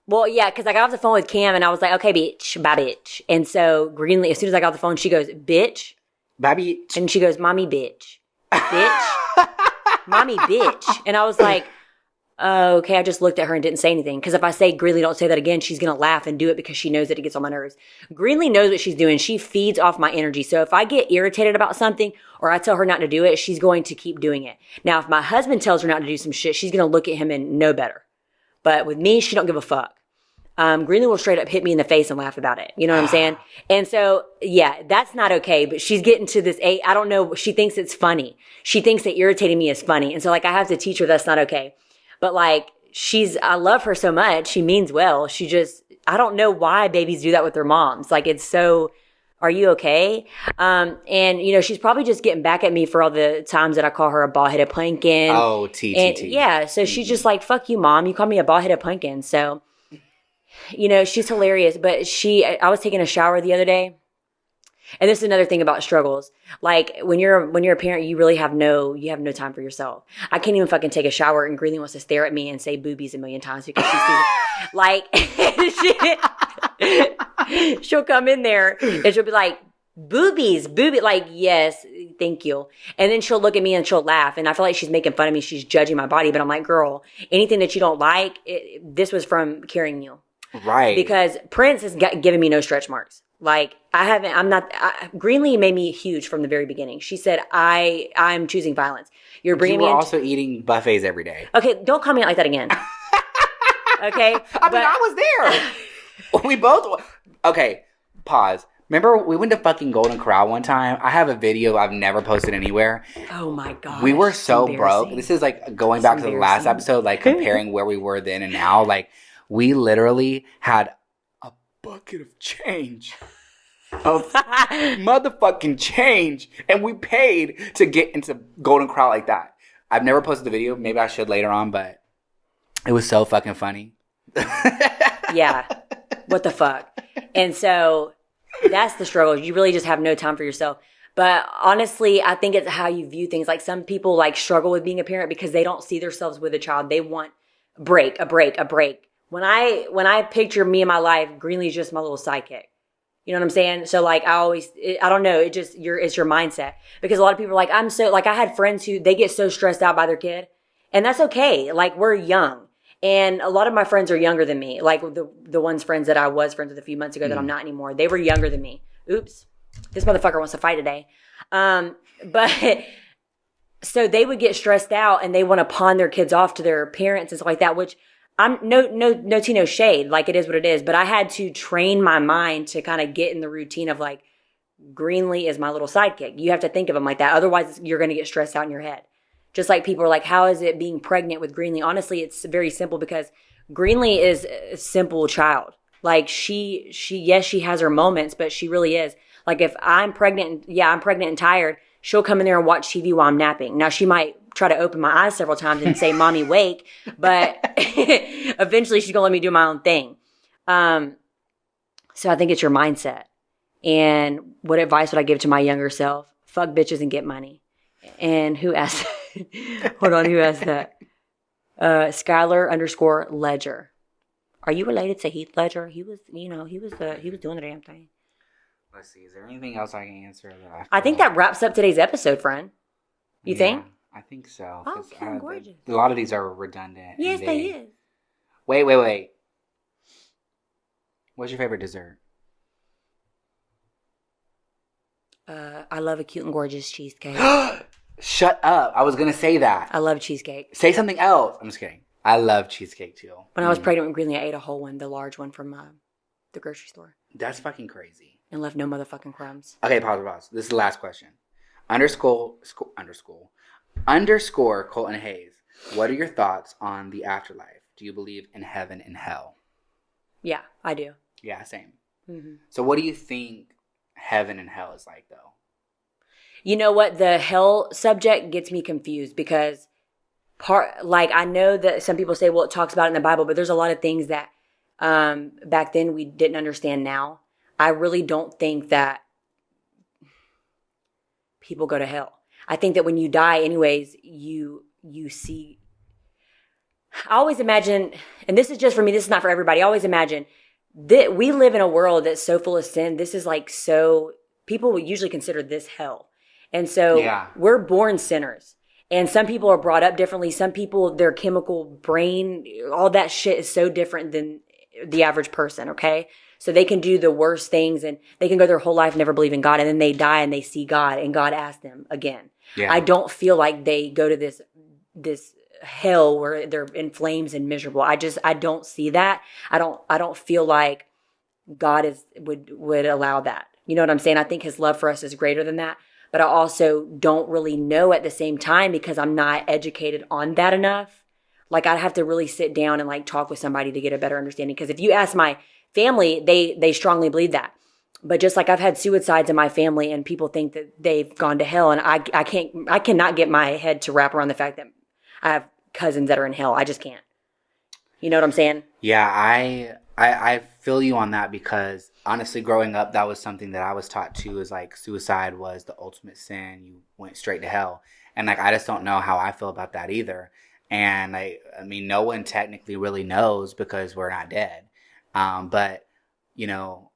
Well, yeah, because I got off the phone with Cam and I was like, okay, bitch, bye, bitch. And so Greenlee, as soon as I got off the phone, she goes, bitch. Bye, bitch. And she goes, mommy, bitch. Bitch. Mommy, bitch. And I was like... okay, I just looked at her and didn't say anything. Because if I say, Greenlee, don't say that again, she's going to laugh and do it because she knows that it gets on my nerves. Greenlee knows what she's doing. She feeds off my energy. So if I get irritated about something or I tell her not to do it, she's going to keep doing it. Now, if my husband tells her not to do some shit, she's going to look at him and know better. But with me, she don't give a fuck. Greenlee will straight up hit me in the face and laugh about it. You know what I'm saying? And so, yeah, that's not okay. But she's getting to this age. I don't know. She thinks it's funny. She thinks that irritating me is funny. And so, like, I have to teach her that's not okay. But like, I love her so much. She means well. I don't know why babies do that with their moms. Like, it's so, are you okay? And you know, she's probably just getting back at me for all the times that I call her a bald-headed plankin. Oh, T. Yeah. So she's just like, fuck you, mom. You call me a bald-headed plankin. So, you know, she's hilarious. But I was taking a shower the other day. And this is another thing about struggles. Like, when you're a parent, you really have no time for yourself. I can't even fucking take a shower and Greenlee wants to stare at me and say boobies a million times because she sees it. Like, she'll come in there and she'll be like, boobies, like, yes, thank you. And then she'll look at me and she'll laugh. And I feel like she's making fun of me. She's judging my body. But I'm like, girl, anything that you don't like, this was from carrying you. Right. Because Prince has given me no stretch marks. Like, Greenlee made me huge from the very beginning. She said, I'm choosing violence. You're bringing me also eating buffets every day. Okay, don't call me like that again. Okay? I was there. We both... Okay, pause. Remember, we went to fucking Golden Corral one time? I have a video I've never posted anywhere. Oh my God. We were so broke. This is like going back to the last episode, like comparing where we were then and now. Like, we literally had a bucket of change. Of motherfucking change. And we paid to get into Golden Corral like that. I've never posted the video. Maybe I should later on, but it was so fucking funny. Yeah. What the fuck? And so that's the struggle. You really just have no time for yourself. But honestly, I think it's how you view things. Like, some people like struggle with being a parent because they don't see themselves with a child. They want a break. When I picture me in my life, Greenlee's just my little sidekick. You know what I'm saying? So like, I don't know. It's your mindset, because a lot of people are like, I had friends who they get so stressed out by their kid, and that's okay. Like, we're young, and a lot of my friends are younger than me. Like the friends that I was friends with a few months ago that I'm not anymore. They were younger than me. Oops. This motherfucker wants to fight today. But so they would get stressed out and they want to pawn their kids off to their parents and stuff like that, which I'm no shade. Like, it is what it is. But I had to train my mind to kind of get in the routine of like, Greenlee is my little sidekick. You have to think of him like that. Otherwise, you're going to get stressed out in your head. Just like people are like, how is it being pregnant with Greenlee? Honestly, it's very simple, because Greenlee is a simple child. Like, she has her moments, but she really is. Like, if I'm pregnant and tired, she'll come in there and watch TV while I'm napping. Now, she might try to open my eyes several times and say, Mommy, wake. But eventually she's going to let me do my own thing. So I think it's your mindset. And what advice would I give to my younger self? Fuck bitches and get money. And who asked that? Hold on, who asked that? Skylar_Ledger. Are you related to Heath Ledger? He was doing the damn thing. Let's see. Is there anything else I can answer? I think that wraps up today's episode, friend. You think? I think so. Oh, okay, gorgeous. A lot of these are redundant. Yes, they is. Wait. What's your favorite dessert? I love a cute and gorgeous cheesecake. Shut up. I was going to say that. I love cheesecake. Say something else. I'm just kidding. I love cheesecake too. When I was pregnant with Greenlee, I ate a whole one, the large one from the grocery store. That's fucking crazy. And left no motherfucking crumbs. Okay, pause. This is the last question. Underscore Colton Hayes. What are your thoughts on the afterlife? Do you believe in heaven and hell? Yeah, I do. Yeah, same. Mm-hmm. So what do you think heaven and hell is like, though? You know what? The hell subject gets me confused, because I know that some people say, well, it talks about it in the Bible, but there's a lot of things that back then we didn't understand now. I really don't think that people go to hell. I think that when you die anyways, you see. I always imagine, and this is just for me, this is not for everybody. I always imagine that we live in a world that's so full of sin. This is like people would usually consider this hell. And so we're born sinners. And some people are brought up differently. Some people, their chemical brain, all that shit is so different than the average person, okay? So they can do the worst things, and they can go their whole life never believing God, and then they die and they see God, and God asks them again. Yeah. I don't feel like they go to this hell where they're in flames and miserable. I don't see that. I don't feel like God would allow that. You know what I'm saying? I think his love for us is greater than that. But I also don't really know at the same time, because I'm not educated on that enough. Like, I'd have to really sit down and like talk with somebody to get a better understanding. Because if you ask my family, they strongly believe that. But just like I've had suicides in my family, and people think that they've gone to hell, and I cannot get my head to wrap around the fact that I have cousins that are in hell. I just can't. You know what I'm saying? Yeah, I feel you on that, because honestly, growing up, that was something that I was taught too, is like suicide was the ultimate sin. You went straight to hell. And like, I just don't know how I feel about that either. And I mean, no one technically really knows, because we're not dead. But, you know,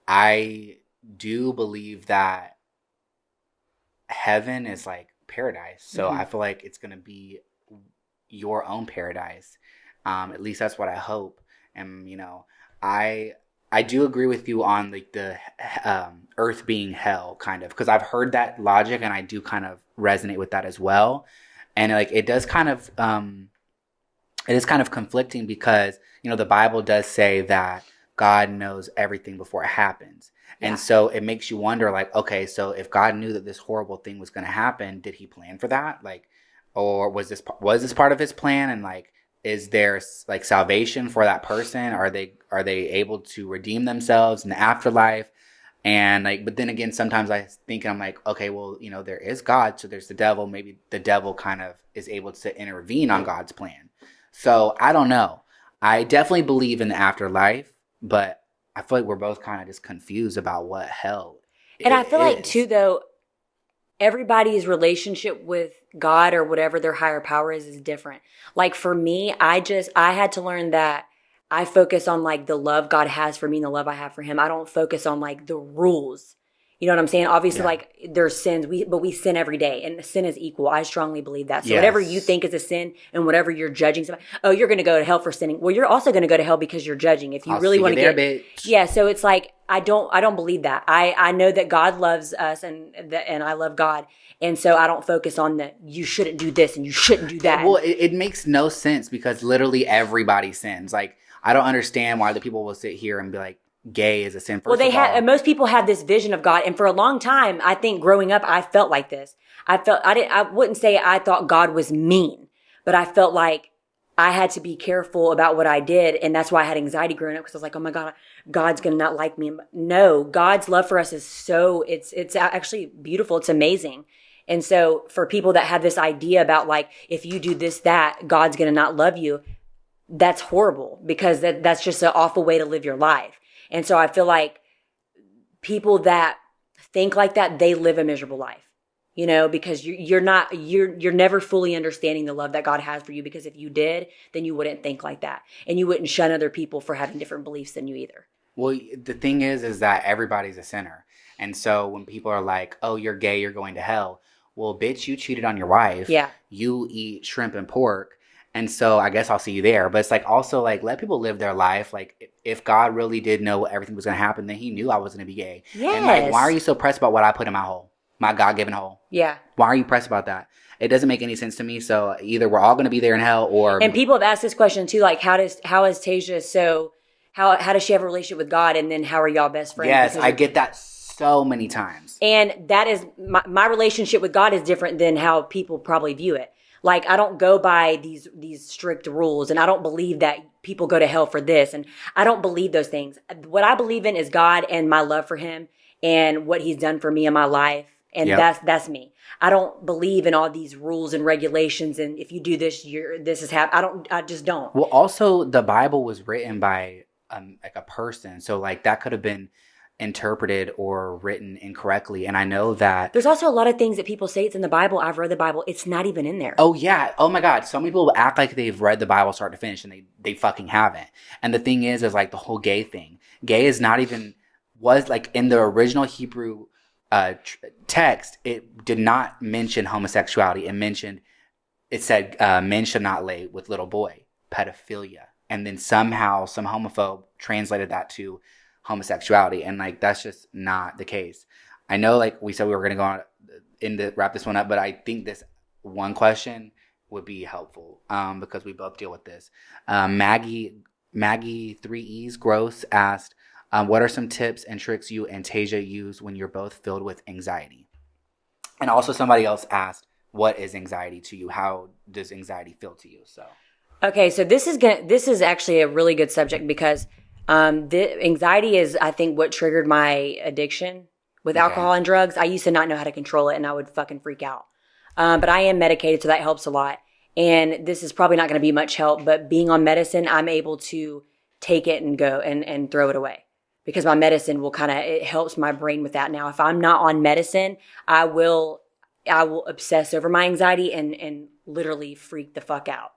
I do believe that heaven is like paradise. So I feel like it's going to be your own paradise. At least that's what I hope. And, I I do agree with you on like the earth being hell kind of, because I've heard that logic and I do kind of resonate with that as well. And like it is kind of conflicting because, the Bible does say that God knows everything before it happens. Yeah. And so it makes you wonder, like, okay, so if God knew that this horrible thing was going to happen, did he plan for that? Like, or was this part of his plan? And like, is there like salvation for that person? Are they able to redeem themselves in the afterlife? And like, but then again, sometimes I think I'm like, okay, well, there is God, so there's the devil. Maybe the devil kind of is able to intervene on God's plan. So I don't know. I definitely believe in the afterlife, but I feel like we're both kind of just confused about what hell and I feel like too, though, everybody's relationship with God or whatever their higher power is different. Like for me, I had to learn that I focus on like the love God has for me and the love I have for him. I don't focus on like the rules. You know what I'm saying? Obviously, like there's sins, but we sin every day, and sin is equal. I strongly believe that. So whatever you think is a sin, and whatever you're judging, you're going to go to hell for sinning. Well, you're also going to go to hell because you're judging. If you really want to get, so it's like I don't believe that. I know that God loves us, and I love God, and so I don't focus on that. You shouldn't do this and you shouldn't do that. Well, it makes no sense because literally everybody sins. Like I don't understand why the people will sit here and be like, gay is a sin. Most people have this vision of God, and for a long time, I think growing up, I felt like this. I wouldn't say I thought God was mean, but I felt like I had to be careful about what I did, and that's why I had anxiety growing up because I was like, oh my God, God's gonna not like me. No, God's love for us is it's actually beautiful. It's amazing. And so for people that have this idea about like, if you do this, that, God's gonna not love you, that's horrible because that's just an awful way to live your life. And so I feel like people that think like that, they live a miserable life, because you're never fully understanding the love that God has for you, because if you did, then you wouldn't think like that. And you wouldn't shun other people for having different beliefs than you either. Well, the thing is that everybody's a sinner. And so when people are like, oh, you're gay, you're going to hell. Well, bitch, you cheated on your wife. Yeah. You eat shrimp and pork. And so I guess I'll see you there. But it's like also like let people live their life. Like if God really did know everything was going to happen, then he knew I was going to be gay. Yes. And like, why are you so pressed about what I put in my hole? My God-given hole. Yeah. Why are you pressed about that? It doesn't make any sense to me. So either we're all going to be there in hell or... And people have asked this question too, like how is Tasia so... How does she have a relationship with God? And then how are y'all best friends? Yes, I get that so many times. And that is... My relationship with God is different than how people probably view it. Like, I don't go by these strict rules, and I don't believe that people go to hell for this, and I don't believe those things. What I believe in is God and my love for him and what he's done for me in my life, and that's me. I don't believe in all these rules and regulations, and if you do this, this is happening. I just don't. Well, also, the Bible was written by like a person, so like that could have been interpreted or written incorrectly. And I know that there's also a lot of things that people say it's in the Bible. I've read the Bible. It's not even in there. Oh yeah. Oh my God. So many people act like they've read the Bible start to finish and they fucking haven't. And the thing is like the whole gay thing. Gay is not even, was like in the original Hebrew text, it did not mention homosexuality. It said men should not lay with little boy, pedophilia. And then somehow some homophobe translated that to homosexuality, and like that's just not the case. I know, like we said, we were going to go on wrap this one up, but I think this one question would be helpful because we both deal with this. Maggie 3E's Gross asked, what are some tips and tricks you and Tasia use when you're both filled with anxiety? And also somebody else asked, what is anxiety to you? How does anxiety feel to you? So okay, so this is actually a really good subject because the anxiety is, I think, what triggered my addiction with alcohol and drugs. I used to not know how to control it, and I would fucking freak out. But I am medicated, so that helps a lot. And this is probably not going to be much help, but being on medicine, I'm able to take it and go and throw it away because my medicine it helps my brain with that. Now, if I'm not on medicine, I will obsess over my anxiety and literally freak the fuck out.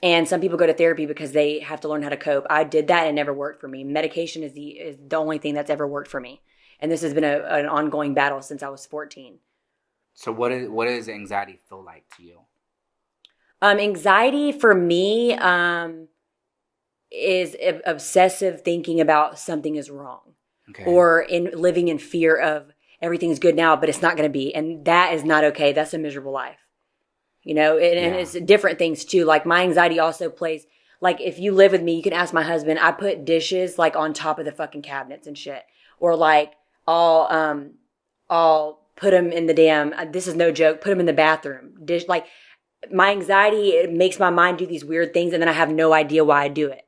And some people go to therapy because they have to learn how to cope. I did that and it never worked for me. Medication is the only thing that's ever worked for me. And this has been an ongoing battle since I was 14. So what does anxiety feel like to you? Anxiety for me is obsessive thinking about something is wrong. Okay. Or in living in fear of everything's good now, but it's not going to be. And that is not okay. That's a miserable life. And it's different things too. Like my anxiety also plays, like if you live with me, you can ask my husband, I put dishes like on top of the fucking cabinets and shit. Or like I'll put them in the damn, this is no joke, put them in the bathroom. Like my anxiety, it makes my mind do these weird things and then I have no idea why I do it.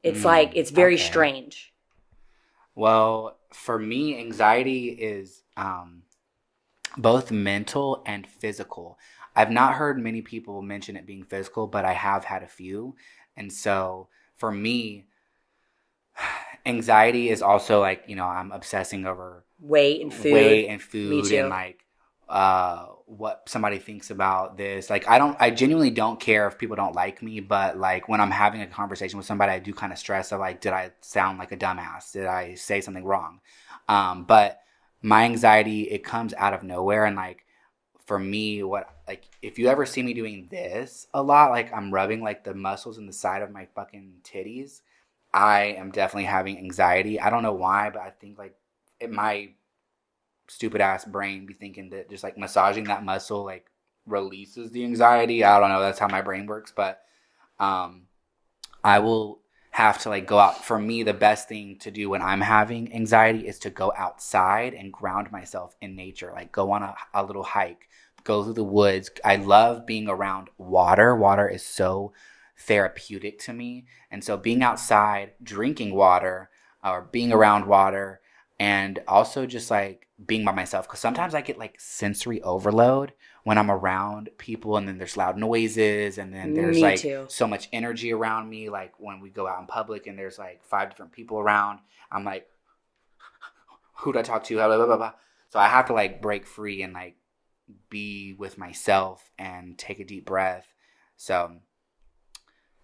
It's like, it's very strange. Well, for me, anxiety is both mental and physical. I've not heard many people mention it being physical, but I have had a few. And so for me, anxiety is also like, I'm obsessing over weight and food. Me too. And like what somebody thinks about this. Like I genuinely don't care if people don't like me, but like when I'm having a conversation with somebody, I do kind of stress of like, did I sound like a dumbass? Did I say something wrong? But my anxiety, it comes out of nowhere. And like, for me, if you ever see me doing this a lot, like I'm rubbing like the muscles in the side of my fucking titties, I am definitely having anxiety. I don't know why, but I think like my stupid ass brain be thinking that just like massaging that muscle like releases the anxiety. I don't know. That's how my brain works. But I will have to like go out. For me, the best thing to do when I'm having anxiety is to go outside and ground myself in nature. Like go on a little hike, go through the woods. I love being around water. Water is so therapeutic to me. And so being outside, drinking water or being around water, and also just like being by myself. Because sometimes I get like sensory overload when I'm around people and then there's loud noises and then there's so much energy around me. Like when we go out in public and there's like 5 different people around, I'm like, who do I talk to? Blah, blah, blah, blah. So I have to like break free and like be with myself and take a deep breath. So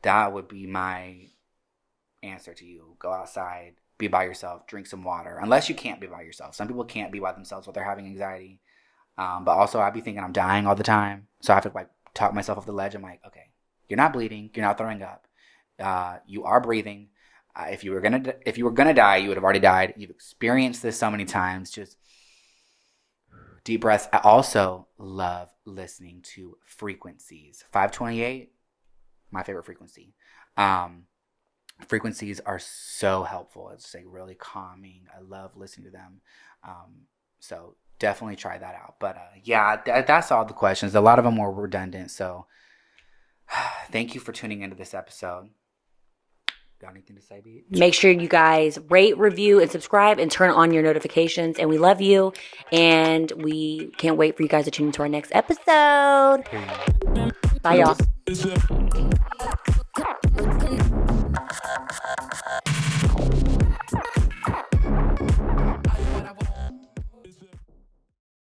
that would be my answer to you. Go outside, be by yourself, drink some water. Unless you can't be by yourself. Some people can't be by themselves while they're having anxiety. But also I'd be thinking I'm dying all the time. So I have to like talk myself off the ledge. I'm like, okay, you're not bleeding. You're not throwing up. You are breathing. If you were gonna die, you would have already died. You've experienced this so many times. Just deep breaths. I also love listening to frequencies. 528, my favorite frequency. Frequencies are so helpful. It's like really calming. I love listening to them. So definitely try that out. But that's all the questions. A lot of them were redundant. So thank you for tuning into this episode. Got anything to say, Beach? Make sure you guys rate, review, and subscribe and turn on your notifications. And we love you. And we can't wait for you guys to tune into our next episode. Bye, y'all.